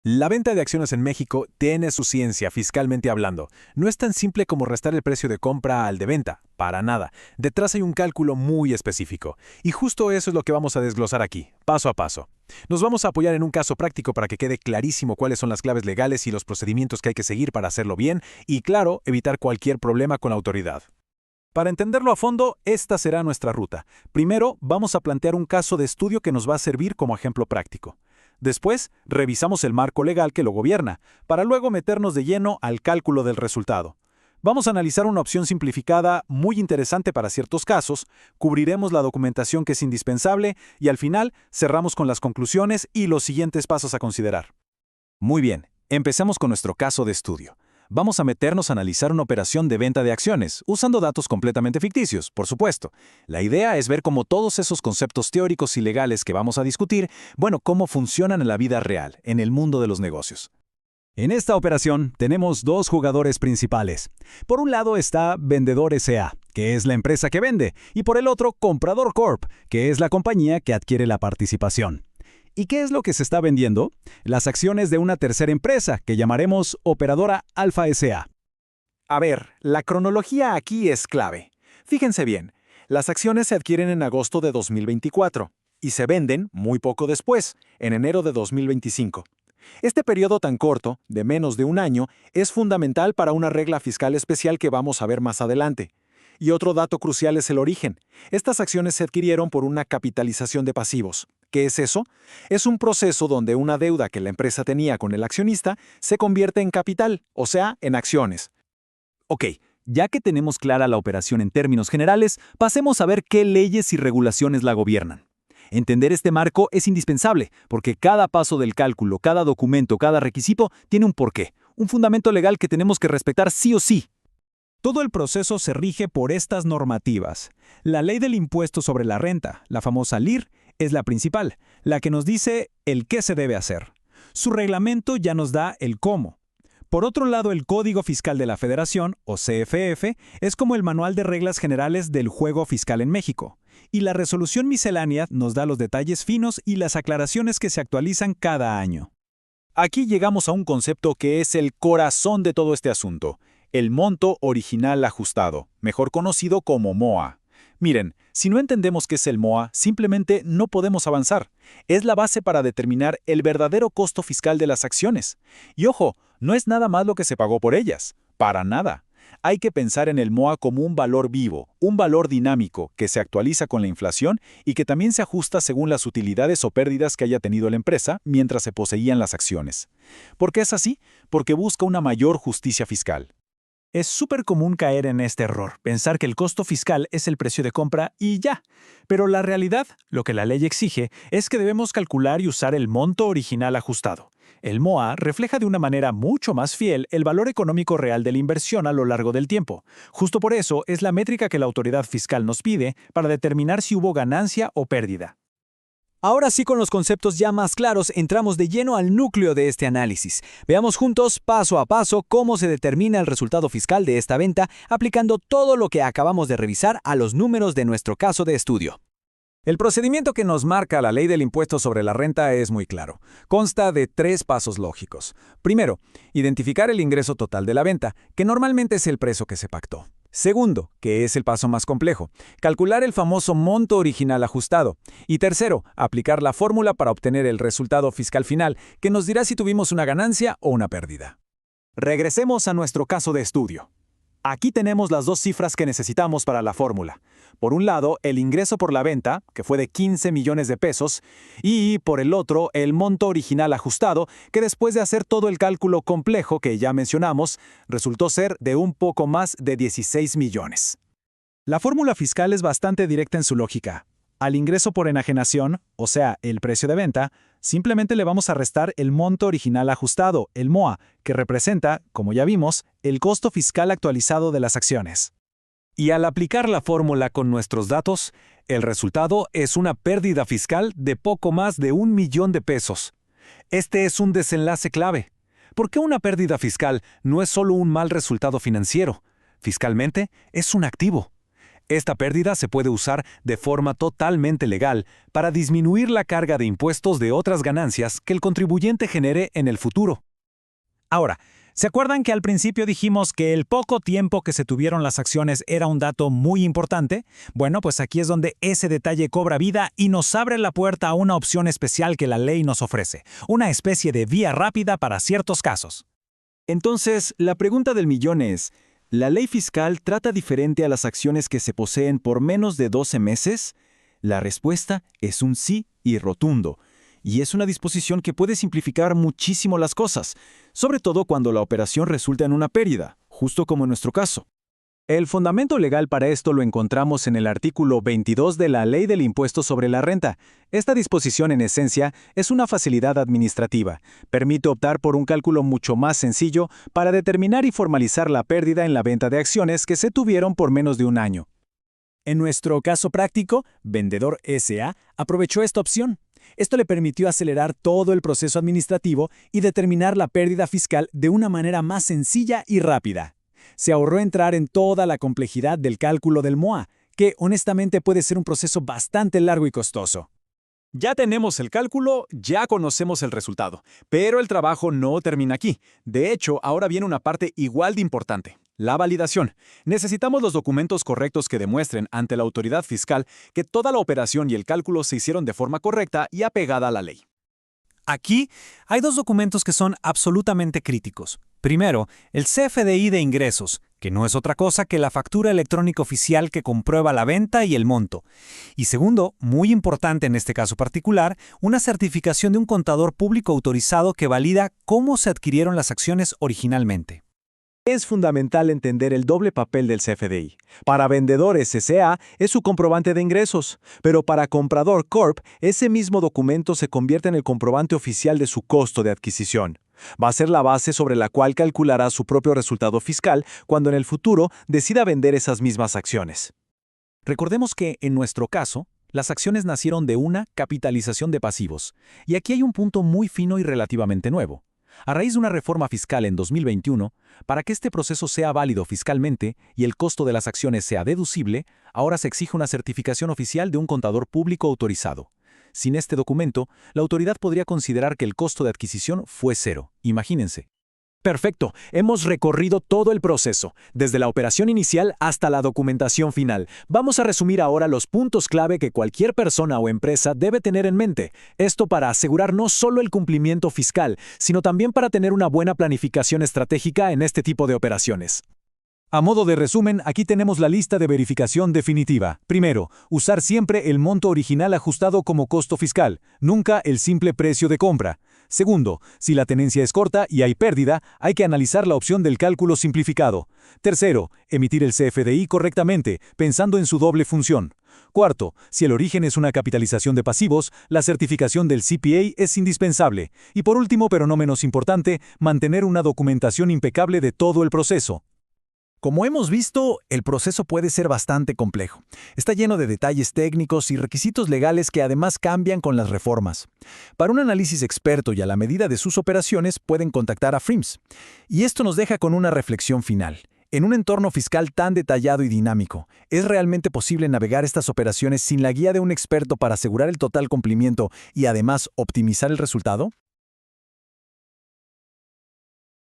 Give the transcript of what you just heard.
La venta de acciones en México tiene su ciencia fiscalmente hablando. No es tan simple como restar el precio de compra al de venta, para nada. Detrás hay un cálculo muy específico. Y justo eso es lo que vamos a desglosar aquí, paso a paso. Nos vamos a apoyar en un caso práctico para que quede clarísimo cuáles son las claves legales y los procedimientos que hay que seguir para hacerlo bien y, claro, evitar cualquier problema con la autoridad. Para entenderlo a fondo, esta será nuestra ruta. Primero, vamos a plantear un caso de estudio que nos va a servir como ejemplo práctico. Después, revisamos el marco legal que lo gobierna, para luego meternos de lleno al cálculo del resultado. Vamos a analizar una opción simplificada muy interesante para ciertos casos, cubriremos la documentación que es indispensable y al final cerramos con las conclusiones y los siguientes pasos a considerar. Muy bien, empecemos con nuestro caso de estudio. Vamos a meternos a analizar una operación de venta de acciones, usando datos completamente ficticios, por supuesto. La idea es ver cómo todos esos conceptos teóricos y legales que vamos a discutir, cómo funcionan en la vida real, en el mundo de los negocios. En esta operación tenemos dos jugadores principales. Por un lado está Vendedor S.A., que es la empresa que vende, y por el otro Comprador Corp., que es la compañía que adquiere la participación. ¿Y qué es lo que se está vendiendo? Las acciones de una tercera empresa, que llamaremos Operadora Alfa S.A. A ver, la cronología aquí es clave. Fíjense bien, las acciones se adquieren en agosto de 2024 y se venden muy poco después, en enero de 2025. Este periodo tan corto, de menos de un año, es fundamental para una regla fiscal especial que vamos a ver más adelante. Y otro dato crucial es el origen. Estas acciones se adquirieron por una capitalización de pasivos. ¿Qué es eso? Es un proceso donde una deuda que la empresa tenía con el accionista se convierte en capital, o sea, en acciones. Ok, ya que tenemos clara la operación en términos generales, pasemos a ver qué leyes y regulaciones la gobiernan. Entender este marco es indispensable, porque cada paso del cálculo, cada documento, cada requisito tiene un porqué, un fundamento legal que tenemos que respetar sí o sí. Todo el proceso se rige por estas normativas. La ley del impuesto sobre la renta, la famosa LIR, es la principal, la que nos dice el qué se debe hacer. Su reglamento ya nos da el cómo. Por otro lado, el Código Fiscal de la Federación, o CFF, es como el manual de reglas generales del juego fiscal en México. Y la resolución miscelánea nos da los detalles finos y las aclaraciones que se actualizan cada año. Aquí llegamos a un concepto que es el corazón de todo este asunto. El monto original ajustado, mejor conocido como MOA. Miren, si no entendemos qué es el MOA, simplemente no podemos avanzar. Es la base para determinar el verdadero costo fiscal de las acciones. Y ojo, no es nada más lo que se pagó por ellas. Para nada. Hay que pensar en el MOA como un valor vivo, un valor dinámico que se actualiza con la inflación y que también se ajusta según las utilidades o pérdidas que haya tenido la empresa mientras se poseían las acciones. ¿Por qué es así? Porque busca una mayor justicia fiscal. Es súper común caer en este error, pensar que el costo fiscal es el precio de compra y ya. Pero la realidad, lo que la ley exige, es que debemos calcular y usar el monto original ajustado. El MOA refleja de una manera mucho más fiel el valor económico real de la inversión a lo largo del tiempo. Justo por eso es la métrica que la autoridad fiscal nos pide para determinar si hubo ganancia o pérdida. Ahora sí, con los conceptos ya más claros, entramos de lleno al núcleo de este análisis. Veamos juntos, paso a paso, cómo se determina el resultado fiscal de esta venta, aplicando todo lo que acabamos de revisar a los números de nuestro caso de estudio. El procedimiento que nos marca la ley del impuesto sobre la renta es muy claro. Consta de 3 pasos lógicos. Primero, identificar el ingreso total de la venta, que normalmente es el precio que se pactó. Segundo, que es el paso más complejo, calcular el famoso monto original ajustado. Y tercero, aplicar la fórmula para obtener el resultado fiscal final, que nos dirá si tuvimos una ganancia o una pérdida. Regresemos a nuestro caso de estudio. Aquí tenemos las 2 cifras que necesitamos para la fórmula. Por un lado, el ingreso por la venta, que fue de 15 millones de pesos, y por el otro, el monto original ajustado, que después de hacer todo el cálculo complejo que ya mencionamos, resultó ser de un poco más de 16 millones. La fórmula fiscal es bastante directa en su lógica. Al ingreso por enajenación, o sea, el precio de venta, simplemente le vamos a restar el monto original ajustado, el MOA, que representa, como ya vimos, el costo fiscal actualizado de las acciones. Y al aplicar la fórmula con nuestros datos, el resultado es una pérdida fiscal de poco más de 1 millón de pesos. Este es un desenlace clave. Porque una pérdida fiscal no es solo un mal resultado financiero. Fiscalmente, es un activo. Esta pérdida se puede usar de forma totalmente legal para disminuir la carga de impuestos de otras ganancias que el contribuyente genere en el futuro. Ahora, ¿se acuerdan que al principio dijimos que el poco tiempo que se tuvieron las acciones era un dato muy importante? Bueno, pues aquí es donde ese detalle cobra vida y nos abre la puerta a una opción especial que la ley nos ofrece, una especie de vía rápida para ciertos casos. Entonces, la pregunta del millón es, ¿la ley fiscal trata diferente a las acciones que se poseen por menos de 12 meses? La respuesta es un sí y rotundo. Y es una disposición que puede simplificar muchísimo las cosas, sobre todo cuando la operación resulta en una pérdida, justo como en nuestro caso. El fundamento legal para esto lo encontramos en el artículo 22 de la Ley del Impuesto sobre la Renta. Esta disposición, en esencia, es una facilidad administrativa. Permite optar por un cálculo mucho más sencillo para determinar y formalizar la pérdida en la venta de acciones que se tuvieron por menos de un año. En nuestro caso práctico, Vendedor S.A. aprovechó esta opción. Esto le permitió acelerar todo el proceso administrativo y determinar la pérdida fiscal de una manera más sencilla y rápida. Se ahorró entrar en toda la complejidad del cálculo del MOA, que honestamente puede ser un proceso bastante largo y costoso. Ya tenemos el cálculo, ya conocemos el resultado, pero el trabajo no termina aquí. De hecho, ahora viene una parte igual de importante, la validación. Necesitamos los documentos correctos que demuestren ante la autoridad fiscal que toda la operación y el cálculo se hicieron de forma correcta y apegada a la ley. Aquí hay dos documentos que son absolutamente críticos. Primero, el CFDI de ingresos, que no es otra cosa que la factura electrónica oficial que comprueba la venta y el monto. Y segundo, muy importante en este caso particular, una certificación de un contador público autorizado que valida cómo se adquirieron las acciones originalmente. Es fundamental entender el doble papel del CFDI. Para vendedores S.A. es su comprobante de ingresos, pero para comprador Corp, ese mismo documento se convierte en el comprobante oficial de su costo de adquisición. Va a ser la base sobre la cual calculará su propio resultado fiscal cuando en el futuro decida vender esas mismas acciones. Recordemos que, en nuestro caso, las acciones nacieron de una capitalización de pasivos. Y aquí hay un punto muy fino y relativamente nuevo. A raíz de una reforma fiscal en 2021, para que este proceso sea válido fiscalmente y el costo de las acciones sea deducible, ahora se exige una certificación oficial de un contador público autorizado. Sin este documento, la autoridad podría considerar que el costo de adquisición fue cero. Imagínense. Perfecto, hemos recorrido todo el proceso, desde la operación inicial hasta la documentación final. Vamos a resumir ahora los puntos clave que cualquier persona o empresa debe tener en mente. Esto para asegurar no solo el cumplimiento fiscal, sino también para tener una buena planificación estratégica en este tipo de operaciones. A modo de resumen, aquí tenemos la lista de verificación definitiva. Primero, usar siempre el monto original ajustado como costo fiscal, nunca el simple precio de compra. Segundo, si la tenencia es corta y hay pérdida, hay que analizar la opción del cálculo simplificado. Tercero, emitir el CFDI correctamente, pensando en su doble función. Cuarto, si el origen es una capitalización de pasivos, la certificación del CPA es indispensable. Y por último, pero no menos importante, mantener una documentación impecable de todo el proceso. Como hemos visto, el proceso puede ser bastante complejo. Está lleno de detalles técnicos y requisitos legales que además cambian con las reformas. Para un análisis experto y a la medida de sus operaciones, pueden contactar a FRIMS. Y esto nos deja con una reflexión final. En un entorno fiscal tan detallado y dinámico, ¿es realmente posible navegar estas operaciones sin la guía de un experto para asegurar el total cumplimiento y además optimizar el resultado?